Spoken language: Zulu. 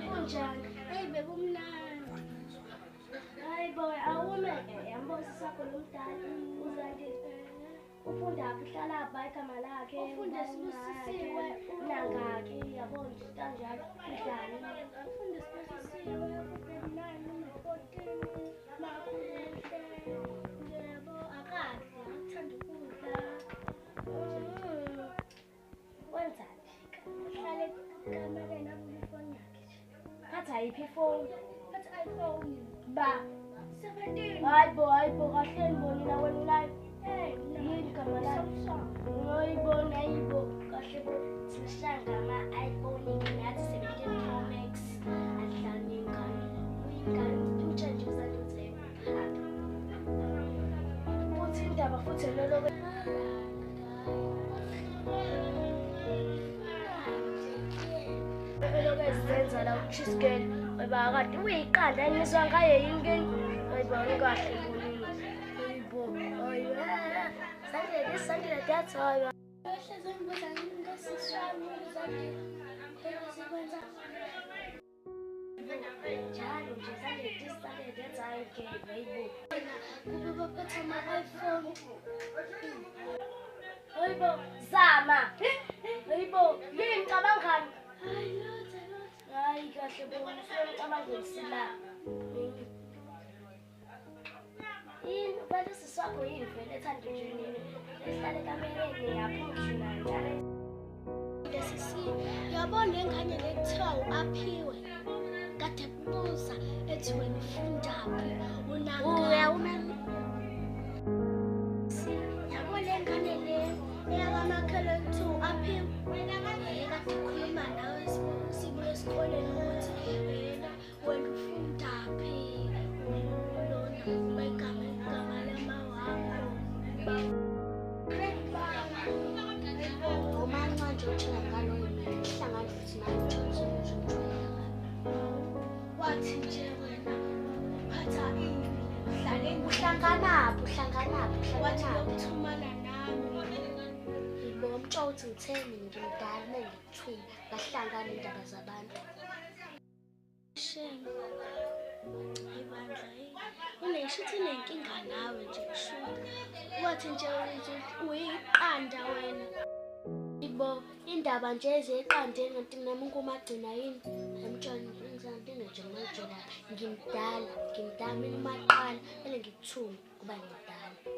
kunjani? Hey bekumnandi. Hayi boy, awumeke yambona sakho lomdala uzandi ufunda apha uhlala apha igama lakhe ufunda sibusisiwe nangakhe yabona kanjalo udlala ufunda sibusisiwe u-9 u-14 makuhle yebo akahle akuthanda ukudla wenzani uhlale kamereni apho ifoni yakhe phatha yiphi ifoni phatha iPhone ba 17 hayi bo kahle ngibonile wena live yini igama lakhe uyibona yibo kahle bo sishanga ama-iPhone ngathi 17 Pro Max adlala ingane uyingane umtshanje uzaluthe futhi indaba futhi lolo zenza la cheesecake ngoba kade uyiqanda ngizwa ngaye yingeni ayibona kahle bonini ayibo ayo sangile that's all hleze ngibuza ngasishami uzade sekwenza njalo nje sangile that's all game ayibo kube baphatha ama-iPhone ayibo zama ayibo yini cabangani hayi kahle bona abangensila yini bantu sisakho yini vele ethanda nje nini esihlale kamereni yaphumshuna njalo lesisi yabona engane lekuthiwa u-aphiwe kade kubuza ethi wena ufundaphi unangaphi yabona engane le eyakamakhelwe kuthiwa u-aphiwe kade khuluma nawe sibuye esikoleni ukuthi yena wena ufundaphi lona igama lamawakho umama nje utshela ngalo ihlangana futhi nayo wathi nje wena uphatha ini uhlanganaphi wathi lokuthumana nami ngomtsho uthi ngitheni ngimdala nengikuthuma ngahlangana indaba zabantu shame ibandla uneshithi nenkinga nawe nje kushuka wathi nje uyiqanda wena ibo indaba nje ezeqande ngathi nami ngumagcina yini emtshani ngizanti nje manje ngimdala mina maqala ele ngikuthuma kuba ngidala